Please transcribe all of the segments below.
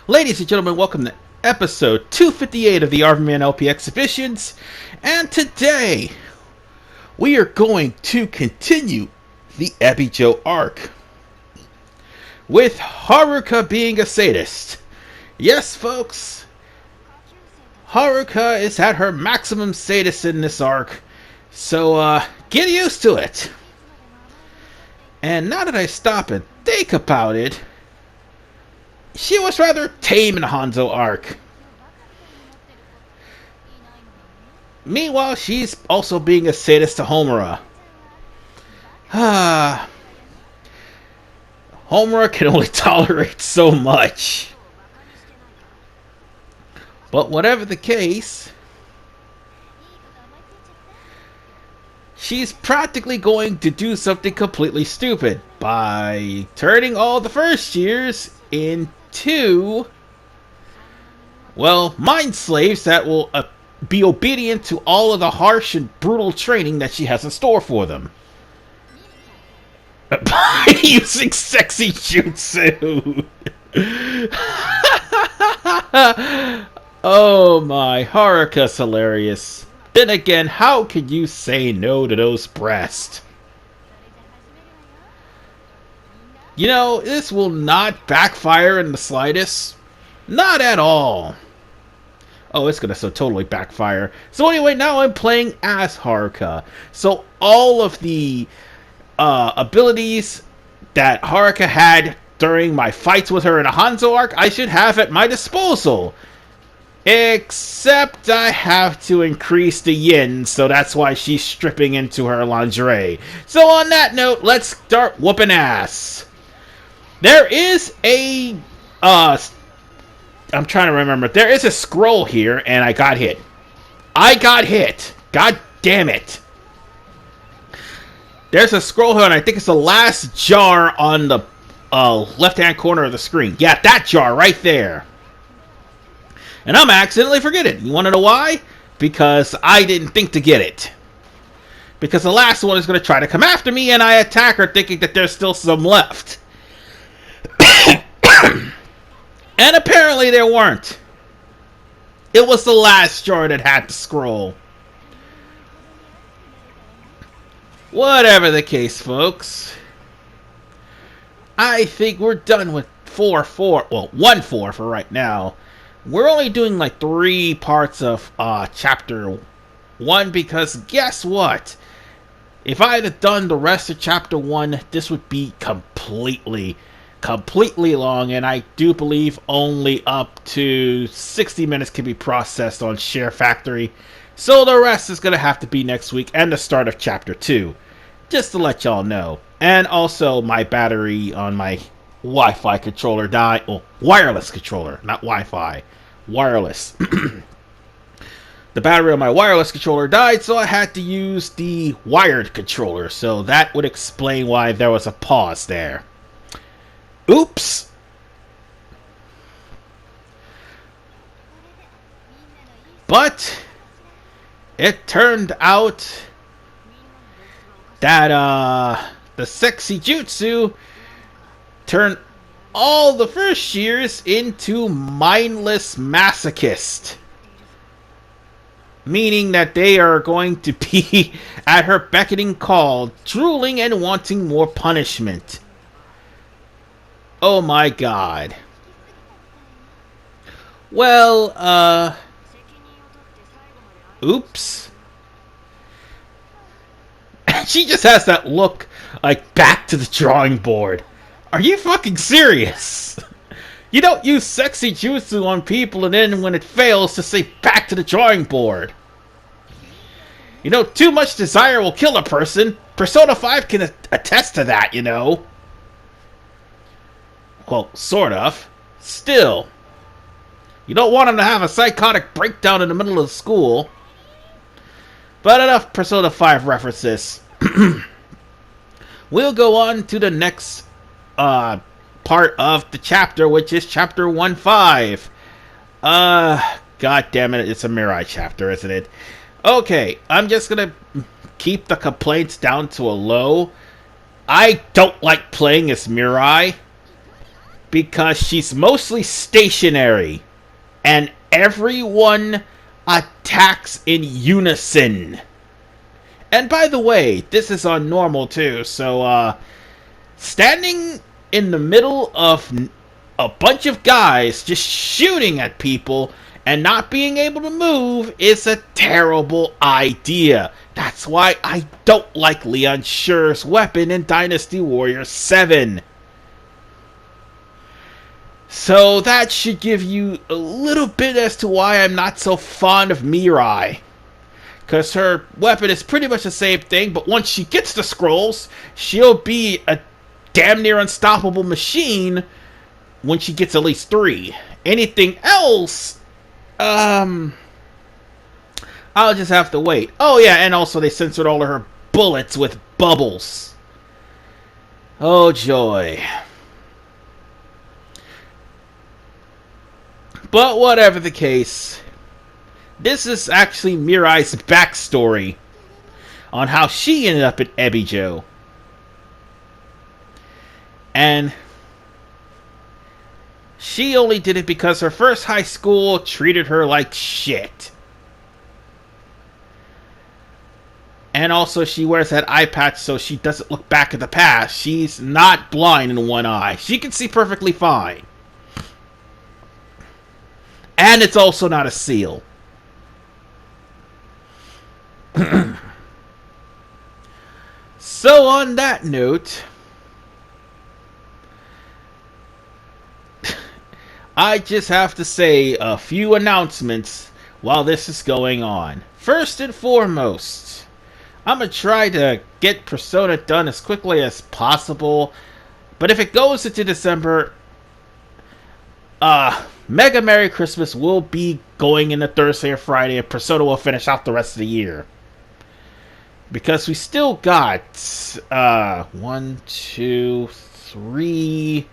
Ladies and gentlemen, welcome to episode 258 of the RVMan LP Exhibitions, and today we are going to continue the Ebijo arc with Haruka being a sadist. Yes, folks, Haruka is at her maximum sadist in this arc, so get used to it. And now that I stop and think about it, she was rather tame in the Hanzo arc. Meanwhile, she's also being a sadist to Homura. Homura can only tolerate so much. But whatever the case, she's practically going to do something completely stupid by turning all the first years into, well, mind slaves that will be obedient to all of the harsh and brutal training that she has in store for them. By using sexy jutsu. Oh my, Haruka's hilarious. Then again, how could you say no to those breasts? You know, this will not backfire in the slightest. Not at all. Oh, it's gonna so totally backfire. So anyway, now I'm playing as Haruka. So all of the abilities that Haruka had during my fights with her in a Hanzo arc, I should have at my disposal. Except I have to increase the yin, so that's why she's stripping into her lingerie. So on that note, let's start whooping ass. There is a, I'm trying to remember. There is a scroll here, and I got hit. God damn it. There's a scroll here, and I think it's the last jar on the left-hand corner of the screen. Yeah, that jar right there. And I'm accidentally forgetting it. You want to know why? Because I didn't think to get it. Because the last one is going to try to come after me, and I attack her thinking that there's still some left. And apparently there weren't. It was the last jar that had the scroll. Whatever the case, folks. I think we're done with 4-4. Well, 1-4 for right now. We're only doing like 3 parts of chapter 1 because guess what? If I had done the rest of chapter 1, this would be completely long, and I do believe only up to 60 minutes can be processed on Share Factory. So the rest is going to have to be next week and the start of chapter 2. Just to let y'all know. And also my battery on my Wi-Fi controller died. Oh, wireless controller, not Wi-Fi. Wireless. The battery on my wireless controller died, so I had to use the wired controller. So that would explain why there was a pause there. Oops! But it turned out that the sexy jutsu turned all the first years into mindless masochist. Meaning that they are going to be at her beckoning call, drooling and wanting more punishment. Oh my god. Well, oops. She just has that look like back to the drawing board. Are you fucking serious? You don't use sexy jutsu on people and then when it fails to say back to the drawing board. You know, too much desire will kill a person. Persona 5 can attest to that, you know. Well, sort of. Still. You don't want him to have a psychotic breakdown in the middle of school. But enough Persona 5 references. We'll go on to the next part of the chapter, which is chapter 1-5. God damn it, it's a Mirai chapter, isn't it? Okay, I'm just gonna keep the complaints down to a low. I don't like playing as Mirai because she's mostly stationary and everyone attacks in unison. And by the way, this is on normal too, so standing in the middle of a bunch of guys just shooting at people and not being able to move is a terrible idea. That's why I don't like Leon Scher's weapon in Dynasty Warriors 7. So that should give you a little bit as to why I'm not so fond of Mirai. Because her weapon is pretty much the same thing, but once she gets the scrolls, she'll be a damn near unstoppable machine when she gets at least 3. Anything else, I'll just have to wait. Oh yeah, and also they censored all of her bullets with bubbles. Oh joy. But whatever the case, this is actually Mirai's backstory on how she ended up at Ebijo. And she only did it because her first high school treated her like shit. And also she wears that eye patch so she doesn't look back at the past. She's not blind in one eye. She can see perfectly fine. And it's also not a seal. So on that note, I just have to say a few announcements while this is going on. First and foremost, I'm going to try to get Persona done as quickly as possible. But if it goes into December, Mega Merry Christmas will be going into Thursday or Friday, and Persona will finish out the rest of the year. Because we still got 1, 2, 3,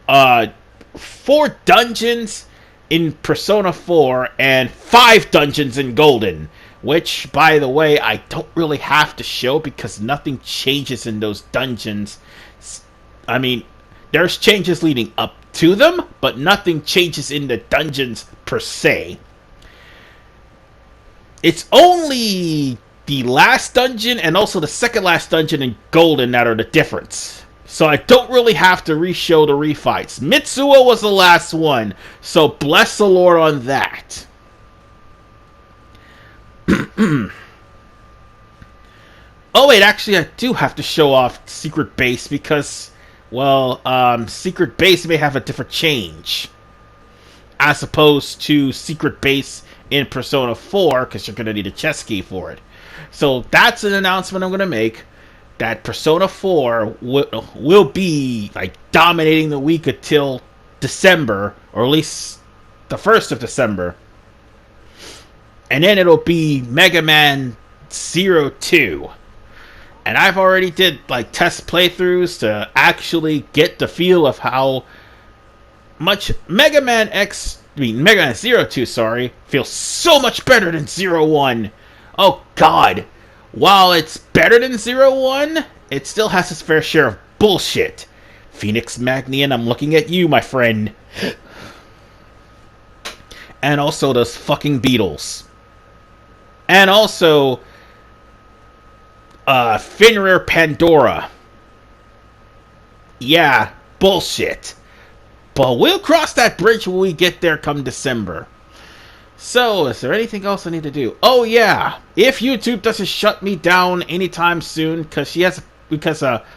4 dungeons in Persona 4 and 5 dungeons in Golden. Which, by the way, I don't really have to show because nothing changes in those dungeons. I mean, there's changes leading up to them, but nothing changes in the dungeons per se. It's only the last dungeon and also the second last dungeon in Golden that are the difference. So I don't really have to re-show the refights. Mitsuo was the last one, so bless the Lord on that. Oh wait, actually I do have to show off Secret Base because, well, Secret Base may have a different change. As opposed to Secret Base in Persona 4, because you're going to need a chess key for it. So that's an announcement I'm going to make. That Persona 4 will be like dominating the week until December, or at least the 1st of December. And then it'll be Mega Man 02. And I've already did like test playthroughs to actually get the feel of how much Mega Man 02, sorry, feels so much better than 01. Oh god. While it's better than 01, it still has its fair share of bullshit. Phoenix Magnian, I'm looking at you, my friend. And also those fucking Beatles. And also Fenrir Pandora. Yeah, bullshit. But we'll cross that bridge when we get there come December. So, is there anything else I need to do? Oh yeah, if YouTube doesn't shut me down anytime soon, because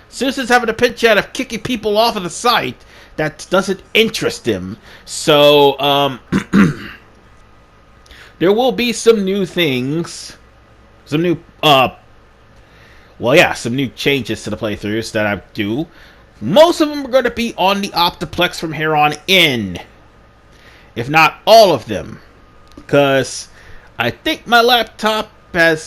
Susan's having a pitch out of kicking people off of the site that doesn't interest him. So, there will be some new things, some new changes to the playthroughs that I do. Most of them are going to be on the Optiplex from here on in, if not all of them. Because I think my laptop has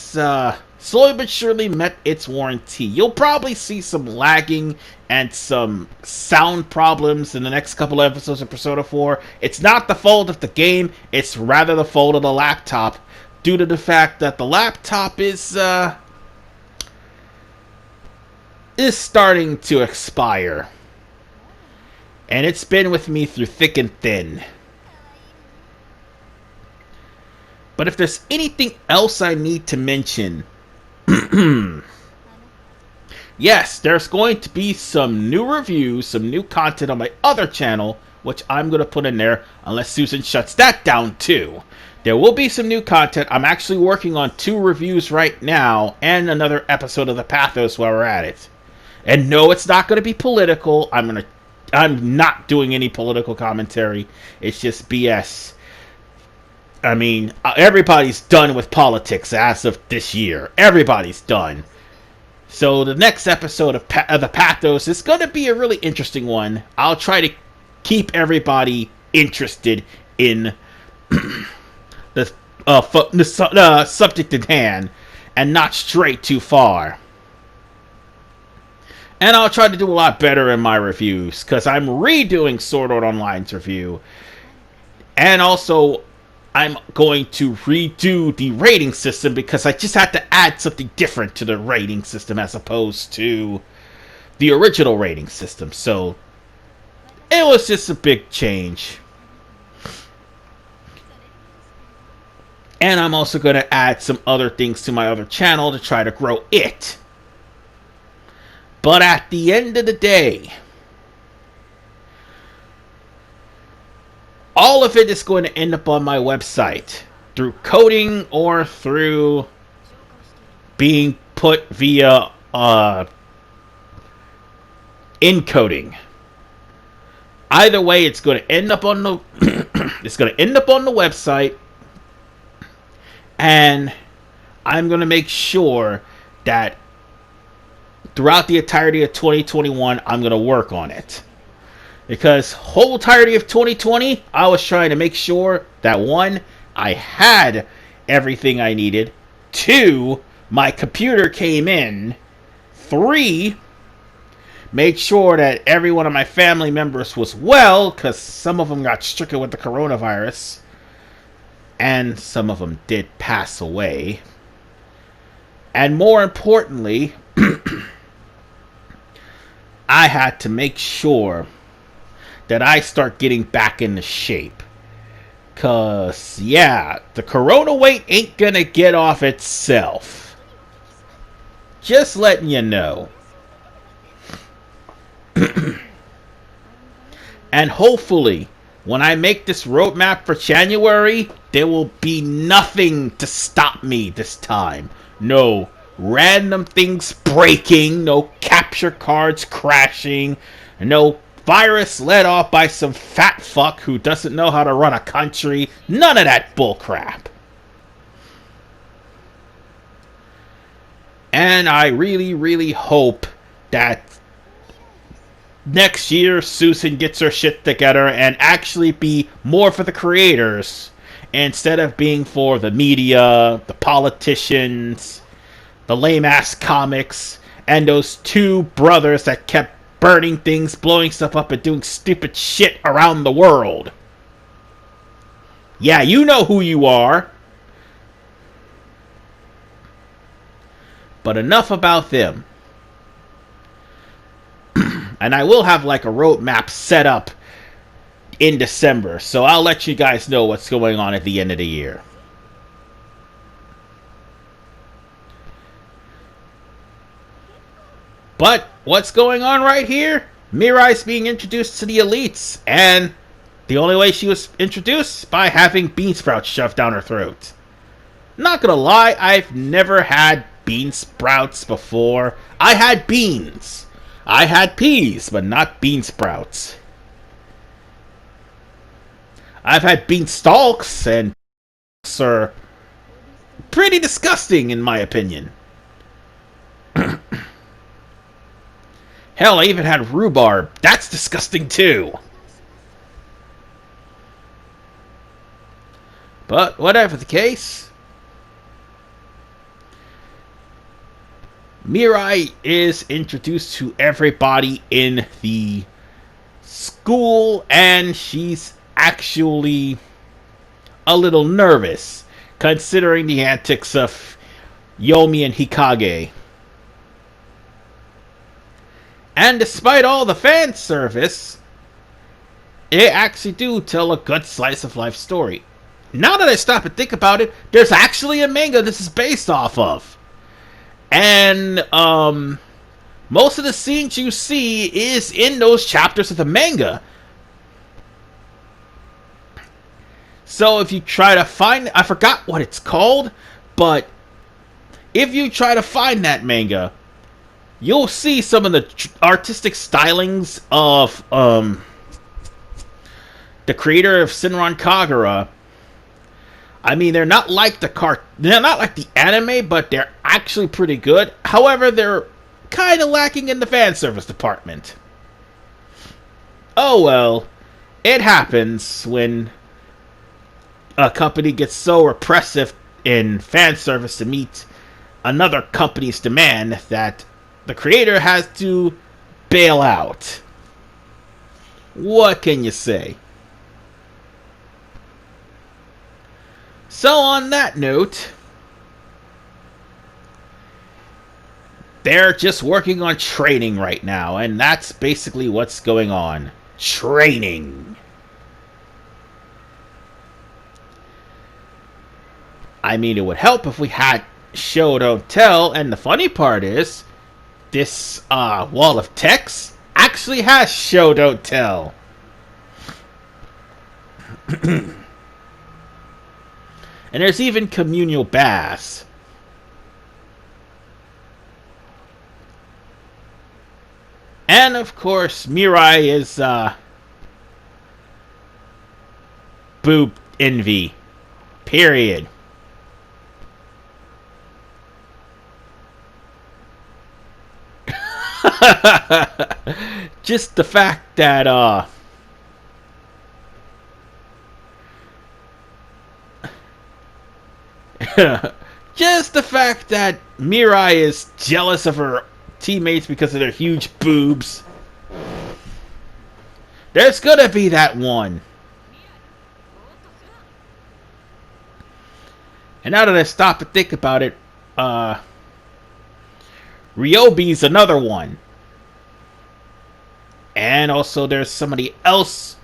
slowly but surely met its warranty. You'll probably see some lagging and some sound problems in the next couple of episodes of Persona 4. It's not the fault of the game, it's rather the fault of the laptop, due to the fact that the laptop is starting to expire. And it's been with me through thick and thin. But if there's anything else I need to mention, yes, there's going to be some new reviews, some new content on my other channel, which I'm going to put in there unless Susan shuts that down too. There will be some new content. I'm actually working on 2 reviews right now and another episode of The Pathos while we're at it. And no, it's not going to be political. I'm not doing any political commentary. It's just BS. I mean, everybody's done with politics as of this year. Everybody's done. So the next episode of The Pathos is going to be a really interesting one. I'll try to keep everybody interested in the subject at hand and not stray too far. And I'll try to do a lot better in my reviews, because I'm redoing Sword Art Online's review. And also, I'm going to redo the rating system, because I just had to add something different to the rating system as opposed to the original rating system. So, it was just a big change. And I'm also going to add some other things to my other channel to try to grow it. But at the end of the day, all of it is going to end up on my website through coding or through being put via encoding. Either way, it's going to end up on the it's going to end up on the website, and I'm going to make sure that throughout the entirety of 2021, I'm going to work on it. Because whole entirety of 2020, I was trying to make sure that 1, I had everything I needed. 2, my computer came in. 3, made sure that every one of my family members was well, because some of them got stricken with the coronavirus. And some of them did pass away. And more importantly, I had to make sure that I start getting back into shape. Cause, yeah, the corona weight ain't gonna get off itself. Just letting you know. And hopefully, when I make this roadmap for January, there will be nothing to stop me this time. No random things breaking, no capture cards crashing, no virus led off by some fat fuck who doesn't know how to run a country. None of that bullcrap. And I really, really hope that next year Susan gets her shit together and actually be more for the creators instead of being for the media, the politicians, the lame-ass comics, and those 2 brothers that kept burning things, blowing stuff up, and doing stupid shit around the world. Yeah, you know who you are. But enough about them. And I will have like a roadmap set up in December, so I'll let you guys know what's going on at the end of the year. But what's going on right here? Mirai's being introduced to the elites, and the only way she was introduced by having bean sprouts shoved down her throat. Not gonna lie, I've never had bean sprouts before. I had beans. I had peas, but not bean sprouts. I've had bean stalks, and are pretty disgusting in my opinion. Hell, I even had rhubarb. That's disgusting too. But whatever the case, Mirai is introduced to everybody in the school, and she's actually a little nervous, considering the antics of Yomi and Hikage. And despite all the fan service, they actually do tell a good slice of life story. Now that I stop and think about it, there's actually a manga this is based off of. And most of the scenes you see is in those chapters of the manga. So if you try to find, I forgot what it's called, but if you try to find that manga, you'll see some of the artistic stylings of the creator of Shinron Kagura. I mean, they're not like they're not like the anime, but they're actually pretty good. However, they're kind of lacking in the fan service department. Oh well, it happens when a company gets so repressive in fan service to meet another company's demand that the creator has to bail out. What can you say? So on that note, they're just working on training right now, and that's basically what's going on. Training. I mean, it would help if we had show don't tell, and the funny part is, this wall of text actually has show don't tell. And there's even communal baths. And of course, Mirai is Boob envy. Period. Just the fact that just the fact that Mirai is jealous of her teammates because of their huge boobs. There's gonna be that one. And now that I stop and think about it, Ryobi's another one. And also there's somebody else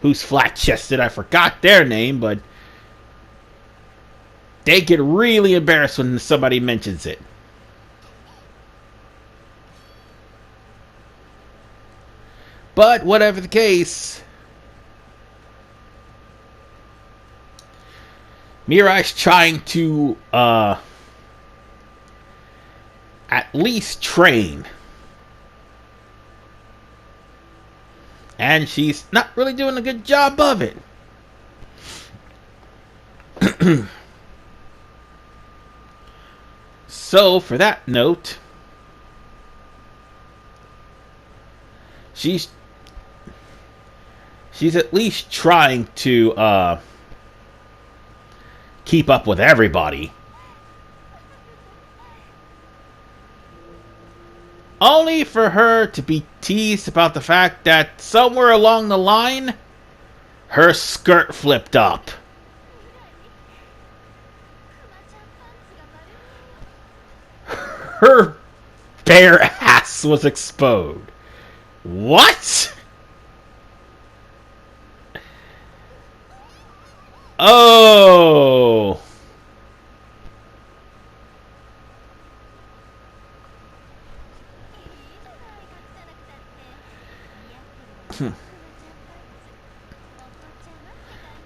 who's flat-chested. I forgot their name, but they get really embarrassed when somebody mentions it. But whatever the case, Mirai's trying to at least train. And she's not really doing a good job of it. So, for that note, she's at least trying to keep up with everybody. Only for her to be teased about the fact that somewhere along the line, her skirt flipped up. Her bare ass was exposed. What? Oh.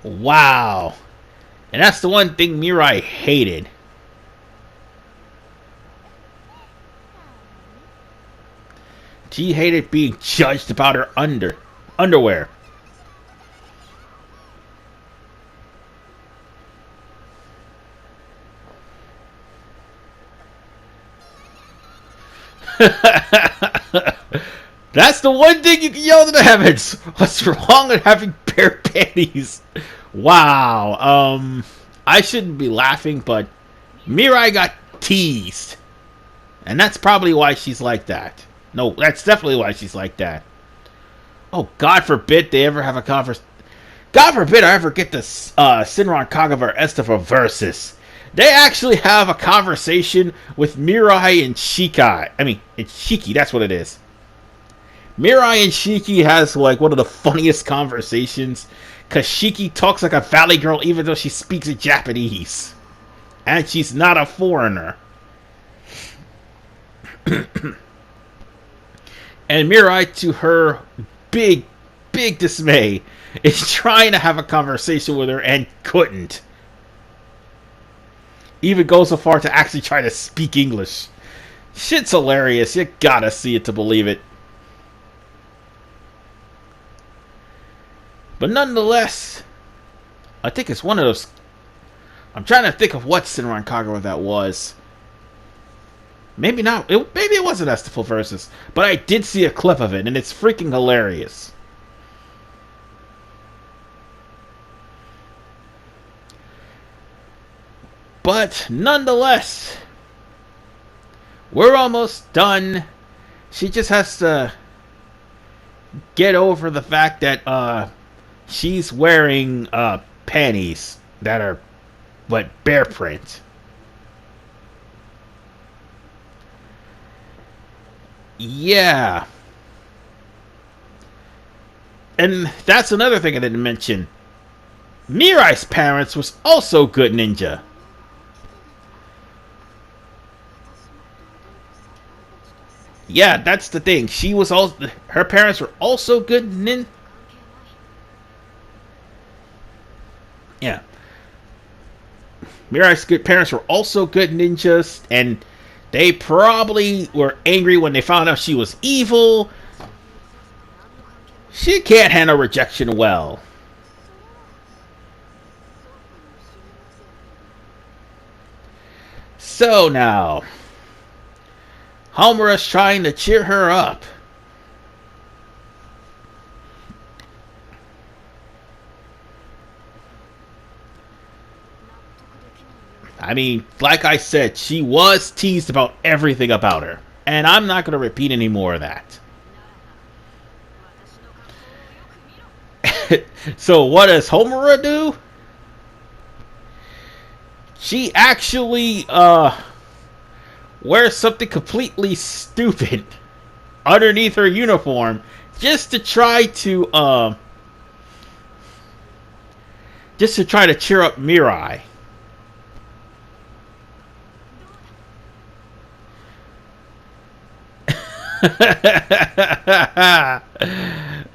Wow. And that's the one thing Mirai hated. She hated being judged about her underwear. That's the one thing you can yell to the heavens. What's wrong with having bare panties? Wow. I shouldn't be laughing, but Mirai got teased. And that's probably why she's like that. No, that's definitely why she's like that. Oh, God forbid they ever have a conversation. God forbid I ever get this Shinron Kagura Estifa versus. They actually have a conversation with Mirai and Shiki. I mean, it's Shiki, that's what it is. Mirai and Shiki has like one of the funniest conversations, cause Shiki talks like a valley girl even though she speaks Japanese, and she's not a foreigner. And Mirai, to her big, big dismay, is trying to have a conversation with her and couldn't. Even goes so far to actually try to speak English. Shit's hilarious. You gotta see it to believe it. But nonetheless, I think it's one of those... I'm trying to think of what Shinran Kagura that was. Maybe not. Maybe it wasn't Estaful Versus. But I did see a clip of it, and it's freaking hilarious. But nonetheless, we're almost done. She just has to get over the fact that she's wearing panties that are bear print. Yeah. And that's another thing I didn't mention. Mirai's parents was also good ninja. Yeah, that's the thing. She was also... Her parents were also good ninja. Yeah. Mirai's parents were also good ninjas, and they probably were angry when they found out she was evil. She can't handle rejection well. So now, Homura's trying to cheer her up. I mean, like I said, she was teased about everything about her. And I'm not going to repeat any more of that. So what does Homura do? She actually wears something completely stupid underneath her uniform just to try to cheer up Mirai.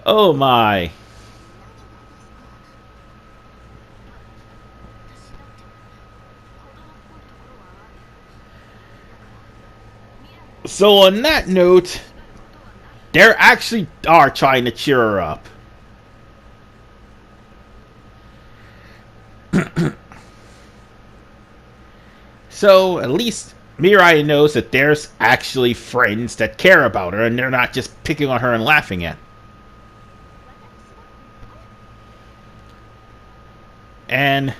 Oh my. So on that note, they actually are trying to cheer her up. So at least Mirai knows that there's actually friends that care about her and they're not just picking on her and laughing at. And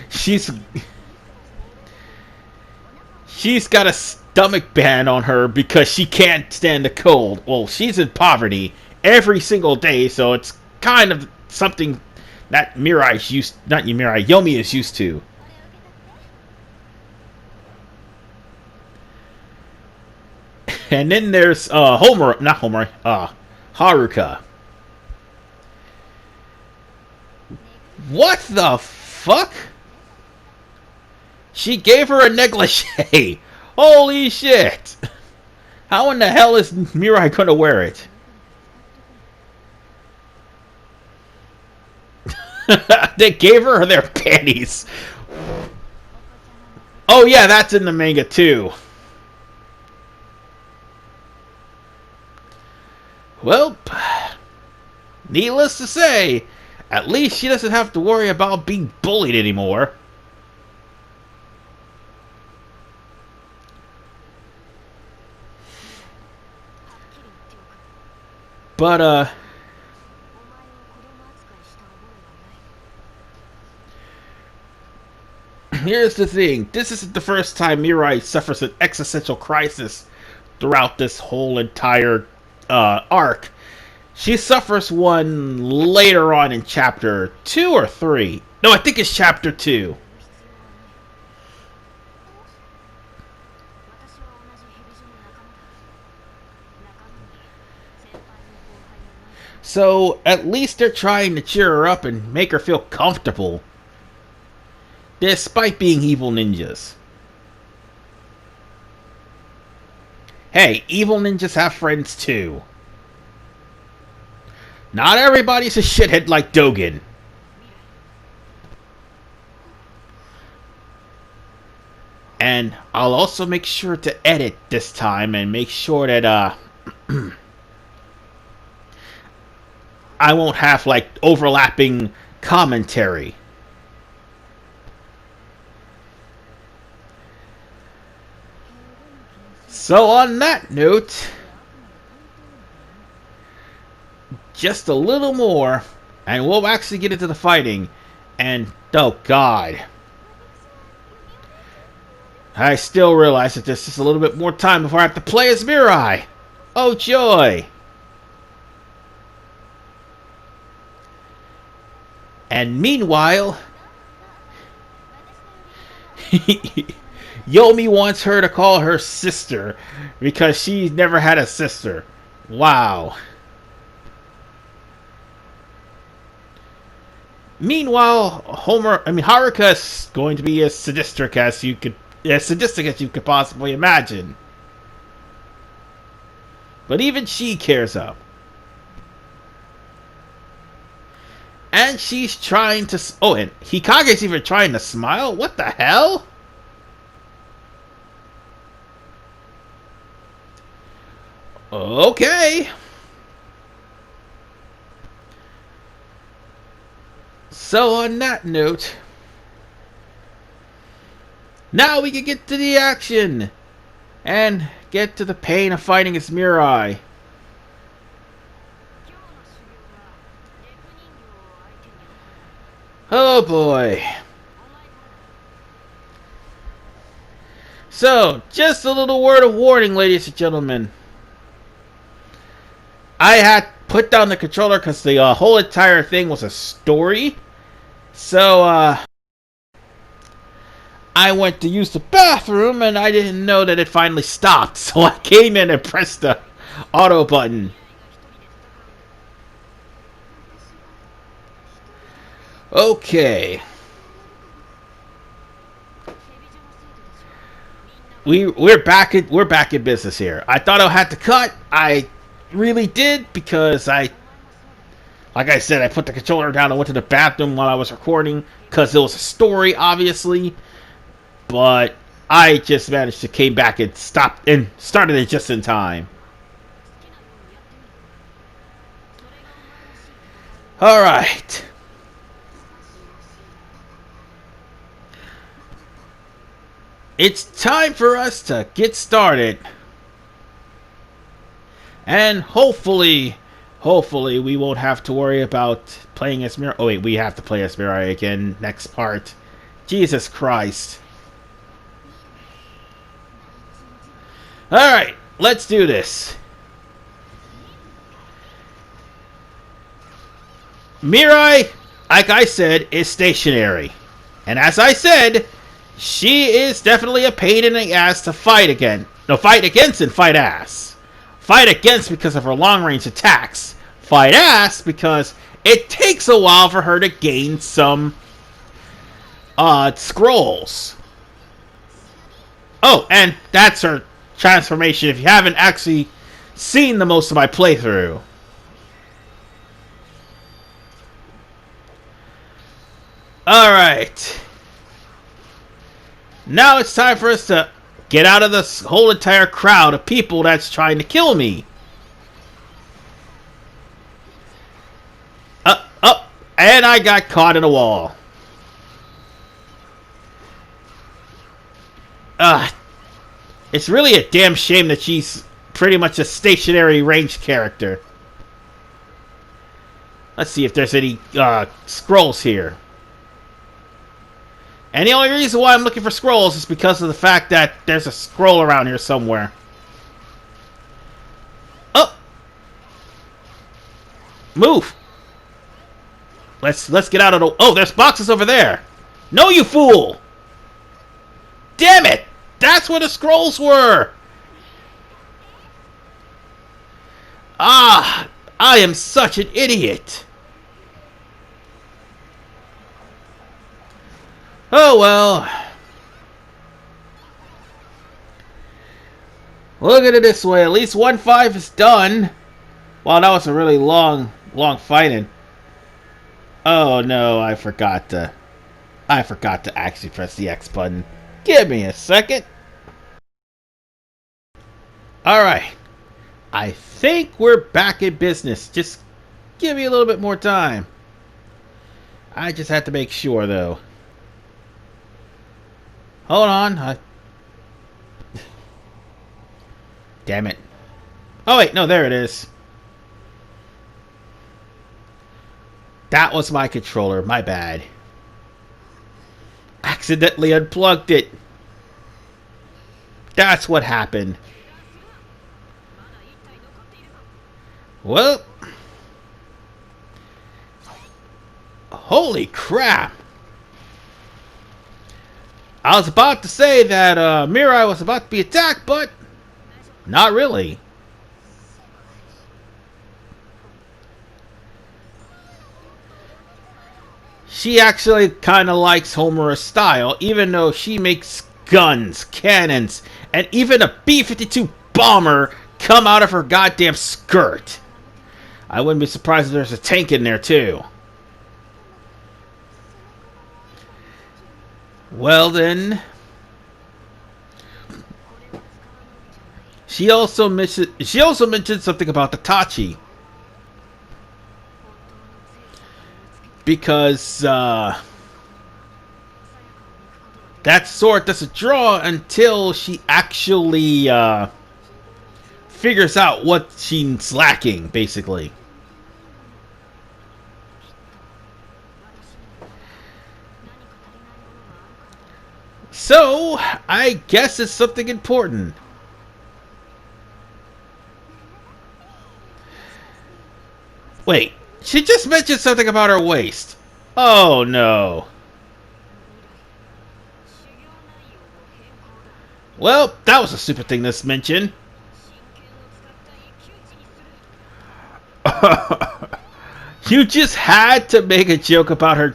she's got a stomach band on her because she can't stand the cold. Well, she's in poverty every single day, so it's kind of something that Yomi is used to. And then there's Haruka. What the fuck? She gave her a negligee. Holy shit. How in the hell is Mirai gonna wear it? They gave her their panties. Oh yeah, that's in the manga too. Well, needless to say, at least she doesn't have to worry about being bullied anymore. But, here's the thing. This isn't the first time Mirai suffers an existential crisis throughout this whole entire arc. She suffers one later on in chapter 2 or 3. No, I think it's chapter 2. So at least they're trying to cheer her up and make her feel comfortable, despite being evil ninjas. Hey, evil ninjas have friends too. Not everybody's a shithead like Dogen. And I'll also make sure to edit this time and make sure that I won't have like overlapping commentary. So on that note, just a little more and we'll actually get into the fighting. And oh god, I still realize that there's just a little bit more time before I have to play as Mirai. Oh joy. And meanwhile, Yomi wants her to call her sister because she's never had a sister. Wow. Meanwhile, Haruka's going to be as sadistic as you could possibly imagine. But even she cares up. And she's trying to... Oh, and Hikage's even trying to smile? What the hell? Okay. So on that note, now we can get to the action and get to the pain of fighting as Mirai. Oh boy. So, just a little word of warning, ladies and gentlemen. I had put down the controller because the whole entire thing was a story. So, I went to use the bathroom and I didn't know that it finally stopped. So I came in and pressed the auto button. Okay. We're back in business here. I thought I had to cut. I really did because like I said, I put the controller down and went to the bathroom while I was recording because it was a story, obviously. But I just managed to came back and stopped and started it just in time. All right. It's time for us to get started. And hopefully we won't have to worry about playing as Mirai. Oh wait, we have to play as Mirai again next part. Jesus Christ. Alright, let's do this. Mirai, like I said, is stationary. And as I said, she is definitely a pain in the ass to fight against. No, fight against and fight ass. Fight against because of her long-range attacks. Fight ass because it takes a while for her to gain some scrolls. Oh, and that's her transformation if you haven't actually seen the most of my playthrough. Alright. Now it's time for us to get out of this whole entire crowd of people that's trying to kill me. And I got caught in a wall. It's really a damn shame that she's pretty much a stationary ranged character. Let's see if there's any scrolls here. And the only reason why I'm looking for scrolls is because of the fact that there's a scroll around here somewhere. Oh! Move! Let's get out of the... Oh, there's boxes over there! No, you fool! Damn it! That's where the scrolls were! Ah! I am such an idiot. Oh well. Look at it this way. At least 1-5 is done. Wow, that was a really long fighting. Oh no, I forgot to actually press the X button. Give me a second. Alright. I think we're back in business. Just give me a little bit more time. I just had to make sure though. Hold on. Damn it. Oh wait, no, there it is. That was my controller, my bad. Accidentally unplugged it. That's what happened. Well. Holy crap. I was about to say that Mirai was about to be attacked, but not really. She actually kind of likes Homura's style, even though she makes guns, cannons, and even a B-52 bomber come out of her goddamn skirt. I wouldn't be surprised if there's a tank in there too. Well then, she also mentioned something about the Tachi. Because that sword doesn't draw until she actually figures out what she's lacking, basically. So, I guess it's something important. Wait. She just mentioned something about her waist. Oh no. Well, that was a stupid thing to mention. You just had to make a joke about her.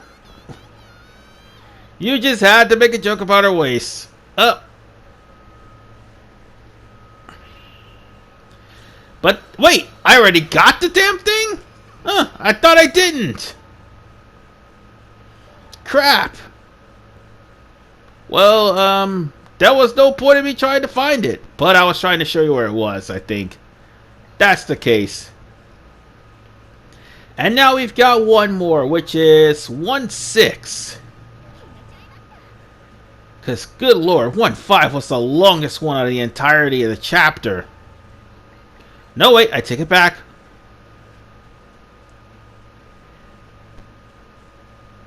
You just had to make a joke about her waist. But wait, I already got the damn thing? Huh, I thought I didn't. Crap. Well, there was no point in me trying to find it. But I was trying to show you where it was, I think. That's the case. And now we've got one more, which is 1-6. Because, good lord, 1-5 was the longest one of the entirety of the chapter. No, wait, I take it back.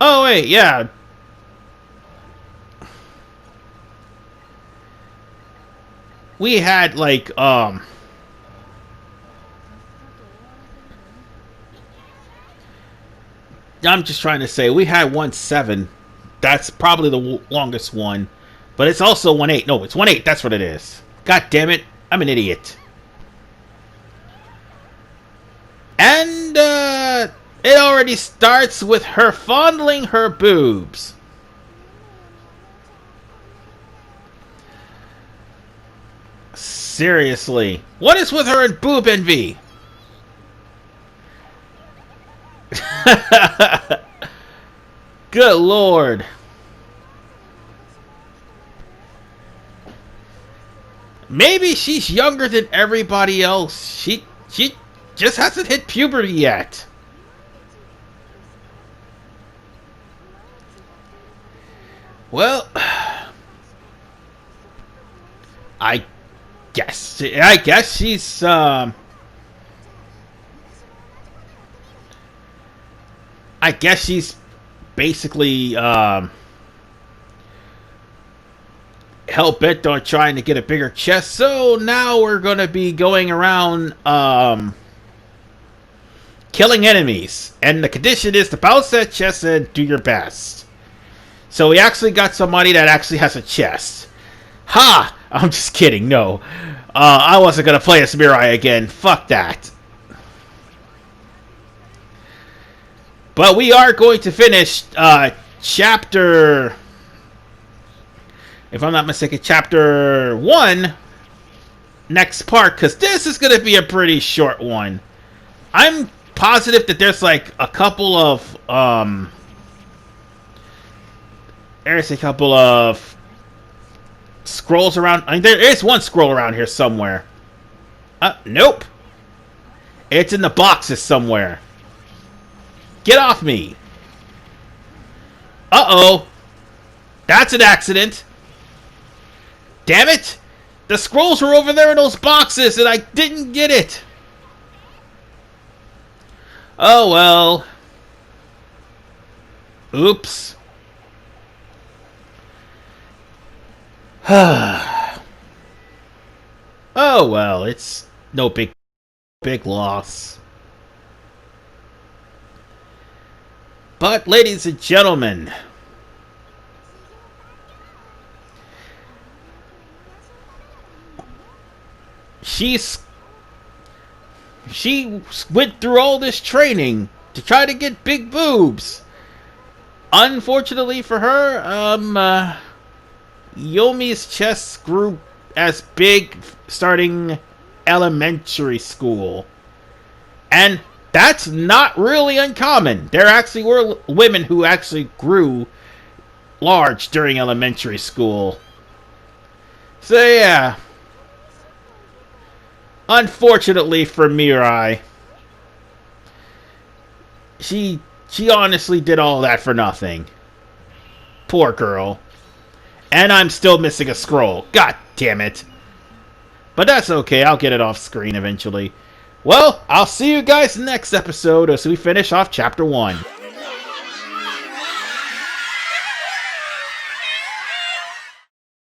Oh, wait, yeah. We had, like, I'm just trying to say, we had 1-7. That's probably the longest one. But it's also 1-8. No, it's 1-8. That's what it is. God damn it. I'm an idiot. And, it already starts with her fondling her boobs. Seriously. What is with her and boob envy? Good lord. Maybe she's younger than everybody else. She just hasn't hit puberty yet. Well, I guess she's I guess she's basically hell-bent on trying to get a bigger chest. So now we're going to be going around killing enemies, and the condition is to bounce that chest and do your best. So we actually got somebody that actually has a chest. Ha! I'm just kidding, no. I wasn't going to play as Mirai again. Fuck that. But we are going to finish chapter, if I'm not mistaken, chapter 1 next part, because this is going to be a pretty short one. I'm positive that there's like a couple of there's a couple of scrolls around. I mean, there is one scroll around here somewhere. Nope. It's in the boxes somewhere. Get off me. Uh-oh. That's an accident. Damn it. The scrolls were over there in those boxes and I didn't get it. Oh, well. Oops. Oh, well, it's no big loss. But, ladies and gentlemen, she went through all this training to try to get big boobs. Unfortunately for her, Yomi's chest grew as big starting elementary school. And that's not really uncommon. There actually were women who actually grew large during elementary school. So yeah. Unfortunately for Mirai, she honestly did all that for nothing. Poor girl. And I'm still missing a scroll. God damn it. But that's okay. I'll get it off screen eventually. Well, I'll see you guys next episode as we finish off Chapter 1.